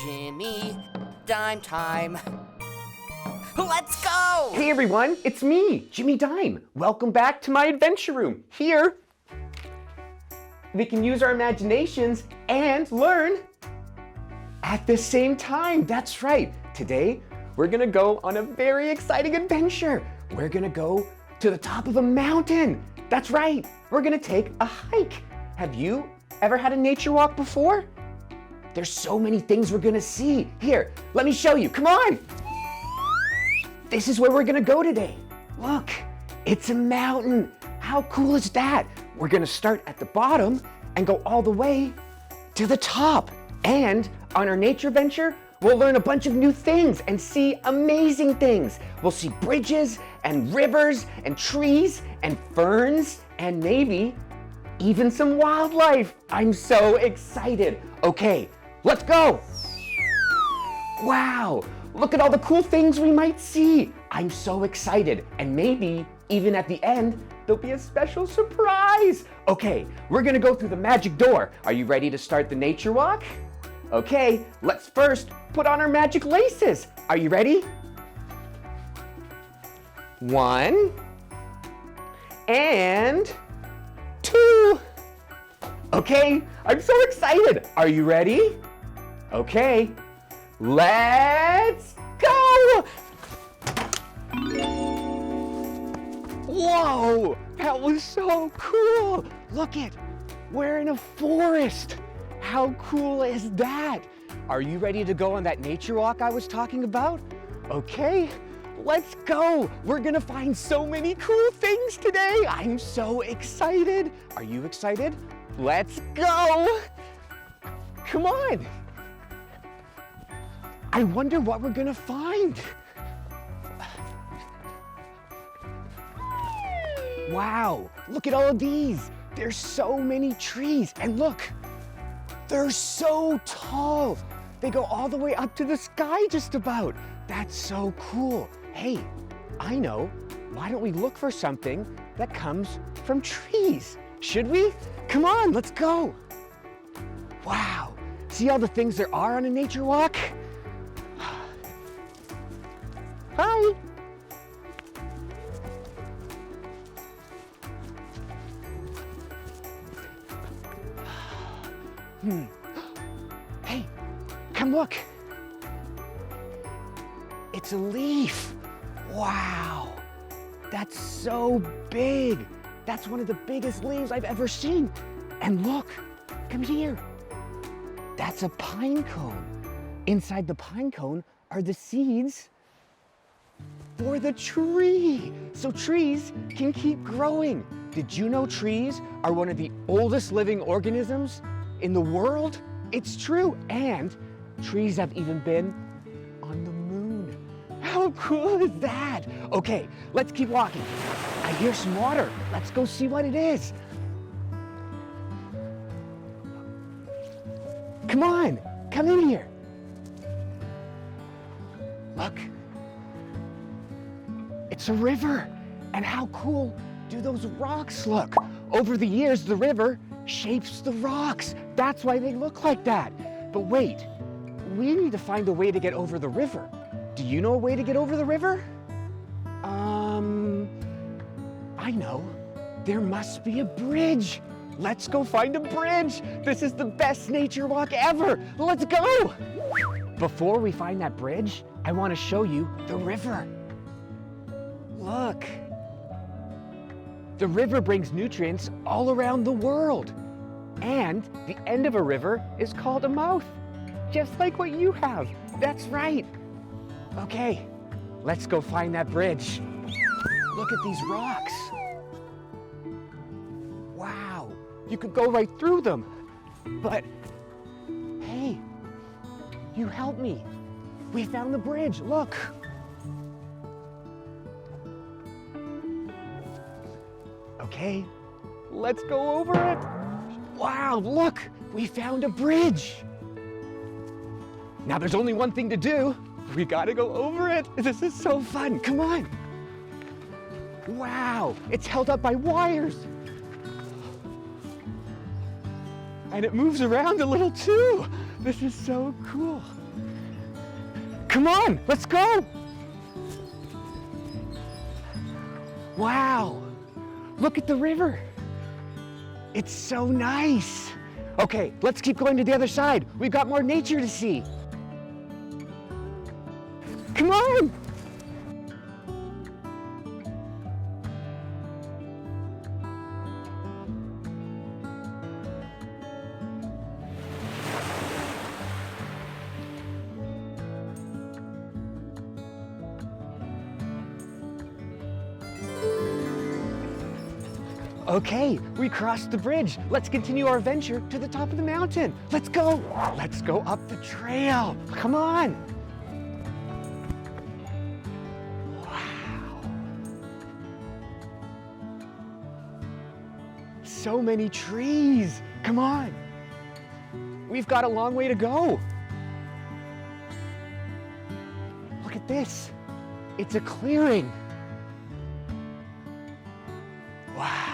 Jimmy, dime time. Let's go! Hey everyone, it's me, Jimmy Dime. Welcome back to my adventure room. Here, we can use our imaginations and learn at the same time. That's right. Today, we're gonna go on a very exciting adventure. We're gonna go to the top of a mountain. That's right. We're gonna take a hike. Have you ever had a nature walk before? There's so many things we're gonna see. Here, let me show you. Come on. This is where we're gonna go today. Look, it's a mountain. How cool is that? We're gonna start at the bottom and go all the way to the top. And on our nature venture, we'll learn a bunch of new things and see amazing things. We'll see bridges and rivers and trees and ferns and maybe even some wildlife. I'm so excited. Okay, let's go. Wow, look at all the cool things we might see. I'm so excited. And maybe even at the end, there'll be a special surprise. Okay, we're gonna go through the magic door. Are you ready to start the nature walk? Okay, let's first put on our magic laces. Are you ready? 1 and 2. Okay, I'm so excited. Are you ready? Okay, let's go! Whoa, that was so cool. Look it, we're in a forest. How cool is that? Are you ready to go on that nature walk I was talking about? Okay, let's go. We're gonna find so many cool things today. I'm so excited. Are you excited? Let's go. Come on. I wonder what we're gonna find. Wow, look at all of these. There's so many trees. And look, they're so tall. They go all the way up to the sky just about. That's so cool. Hey, I know. Why don't we look for something that comes from trees? Should we? Come on, let's go. Wow, see all the things there are on a nature walk? Hi. Hey, come look. It's a leaf. Wow, that's so big. That's one of the biggest leaves I've ever seen. And look, come here. That's a pine cone. Inside the pine cone are the seeds for the tree. So trees can keep growing. Did you know trees are one of the oldest living organisms in the world? It's true. And trees have even been on the moon. How cool is that? Okay, let's keep walking. I hear some water. Let's go see what it is. Come on, come in here. Look, it's a river. And how cool do those rocks look? Over the years, the river shapes the rocks. That's why they look like that. But wait, we need to find a way to get over the river. Do you know a way to get over the river? I know. There must be a bridge. Let's go find a bridge. This is the best nature walk ever. Let's go. Before we find that bridge, I want to show you the river. Look. The river brings nutrients all around the world. And the end of a river is called a mouth, just like what you have. That's right. Okay, let's go find that bridge. Look at these rocks. Wow, you could go right through them. But, hey, you helped me. We found the bridge, look. Okay, let's go over it. Wow, look, we found a bridge. Now there's only one thing to do. We gotta go over it. This is so fun, come on. Wow, it's held up by wires. And it moves around a little too. This is so cool. Come on, let's go. Wow, look at the river. It's so nice. Okay, let's keep going to the other side. We've got more nature to see. Come on. Okay, we crossed the bridge. Let's continue our adventure to the top of the mountain. Let's go. Let's go up the trail. Come on. Wow. So many trees. Come on. We've got a long way to go. Look at this. It's a clearing. Wow.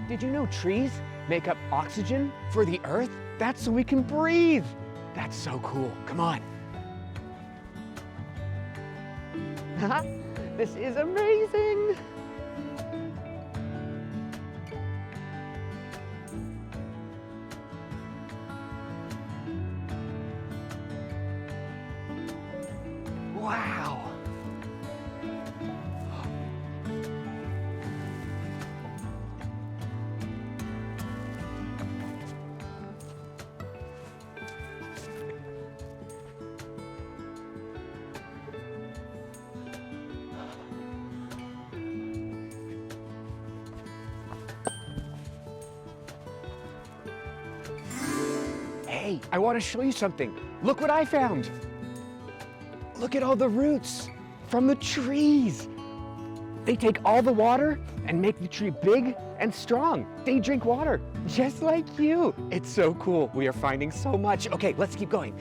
Did you know trees make up oxygen for the earth? That's so we can breathe. That's so cool. Come on. This is amazing. Wow. Hey, I want to show you something. Look what I found. Look at all the roots from the trees. They take all the water and make the tree big and strong. They drink water, just like you. It's so cool. We are finding so much. Okay, let's keep going.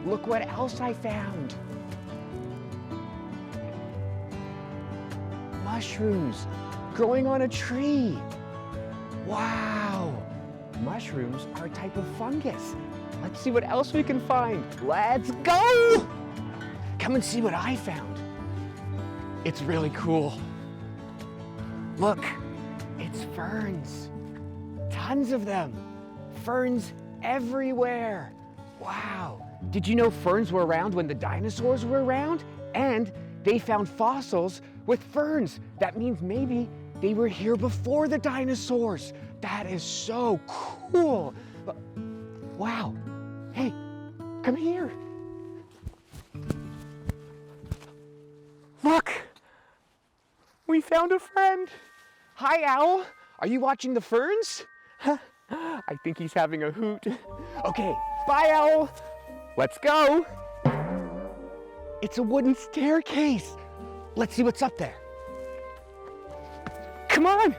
Look what else I found. Mushrooms growing on a tree. Wow. Mushrooms are a type of fungus. Let's see what else we can find. Let's go. Come and see what I found. It's really cool. Look, it's ferns. Tons of them. Ferns everywhere. Wow. Did you know ferns were around when the dinosaurs were around? And they found fossils with ferns. That means maybe they were here before the dinosaurs. That is so cool. Wow. Hey, come here. Look, we found a friend. Hi, Owl. Are you watching the ferns? I think he's having a hoot. Okay, bye, Owl. Let's go. It's a wooden staircase. Let's see what's up there. Come on.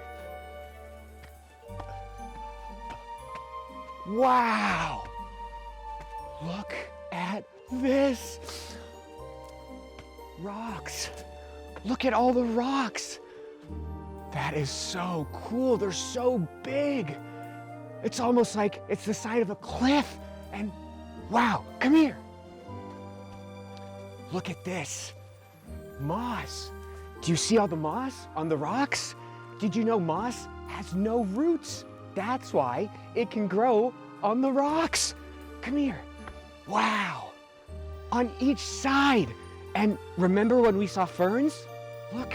Wow. Look at this. Rocks. Look at all the rocks. That is so cool. They're so big. It's almost like it's the side of a cliff. And wow, come here. Look at this. Moss. Do you see all the moss on the rocks? Did you know moss has no roots? That's why it can grow on the rocks. Come here. Wow. On each side. And remember when we saw ferns? Look,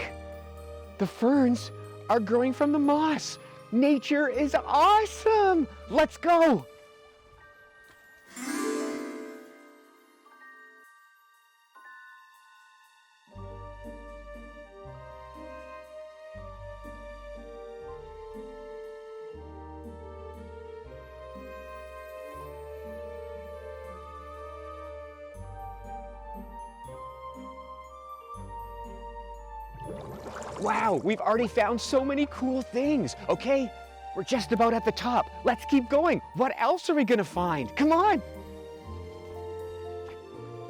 the ferns are growing from the moss. Nature is awesome. Let's go. Wow, we've already found so many cool things. Okay, we're just about at the top. Let's keep going. What else are we gonna find? Come on.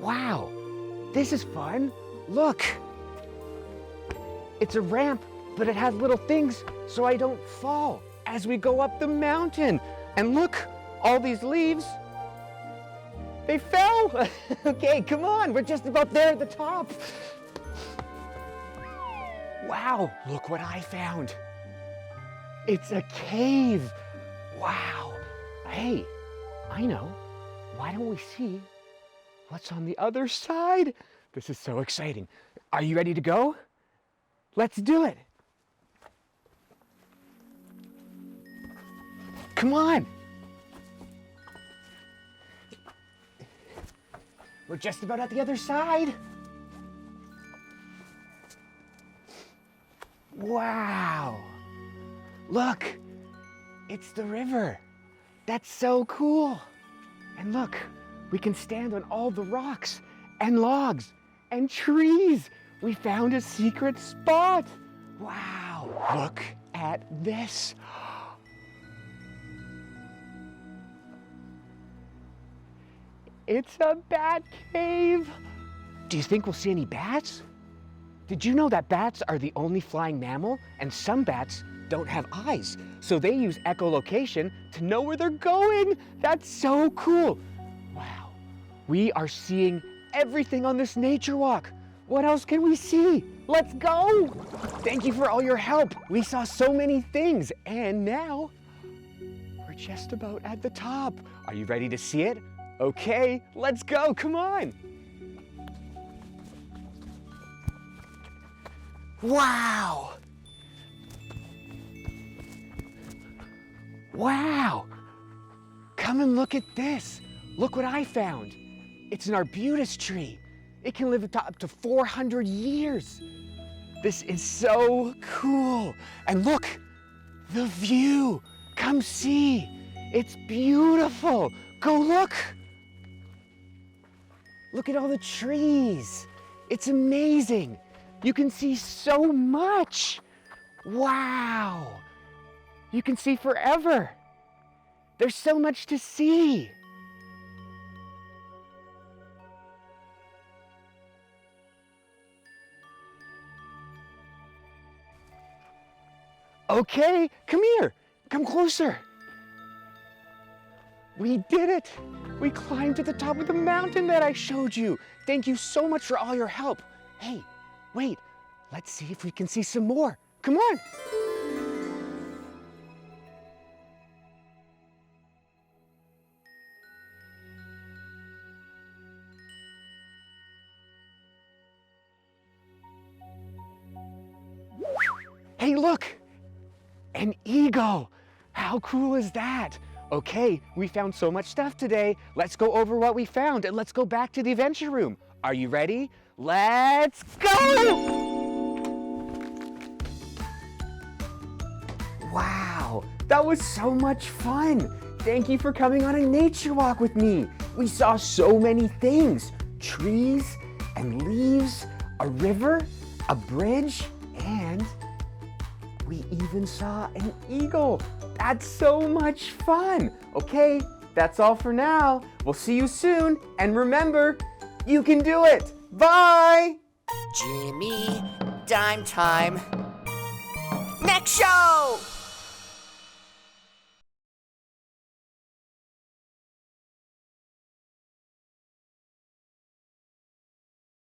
Wow, this is fun. Look. It's a ramp, but it has little things so I don't fall as we go up the mountain. And look, all these leaves, they fell. Okay, come on, we're just about there at the top. Wow, look what I found. It's a cave. Wow. Hey, I know. Why don't we see what's on the other side? This is so exciting. Are you ready to go? Let's do it. Come on. We're just about at the other side. Wow. Look, it's the river. That's so cool. And look, we can stand on all the rocks and logs and trees. We found a secret spot. Wow, look at this. It's a bat cave. Do you think we'll see any bats? Did you know that bats are the only flying mammal, and some bats don't have eyes, so they use echolocation to know where they're going? That's so cool. Wow, we are seeing everything on this nature walk. What else can we see? Let's go. Thank you for all your help. We saw so many things, and now we're just about at the top. Are you ready to see it? Okay, let's go, come on. Wow. Wow. Come and look at this. Look what I found. It's an arbutus tree. It can live up to 400 years. This is so cool. And look, the view. Come see. It's beautiful. Go look. Look at all the trees. It's amazing. You can see so much. Wow. You can see forever. There's so much to see. Okay, come here. Come closer. We did it. We climbed to the top of the mountain that I showed you. Thank you so much for all your help. Hey, wait. Let's see if we can see some more. Come on. Hey, look. An eagle. How cool is that? Okay, we found so much stuff today. Let's go over what we found and let's go back to the adventure room. Are you ready? Let's go! Wow, that was so much fun. Thank you for coming on a nature walk with me. We saw so many things. Trees and leaves, a river, a bridge, and we even saw an eagle. That's so much fun. Okay, that's all for now. We'll see you soon. And remember, you can do it. Bye. Jimmy, dime time. Next show!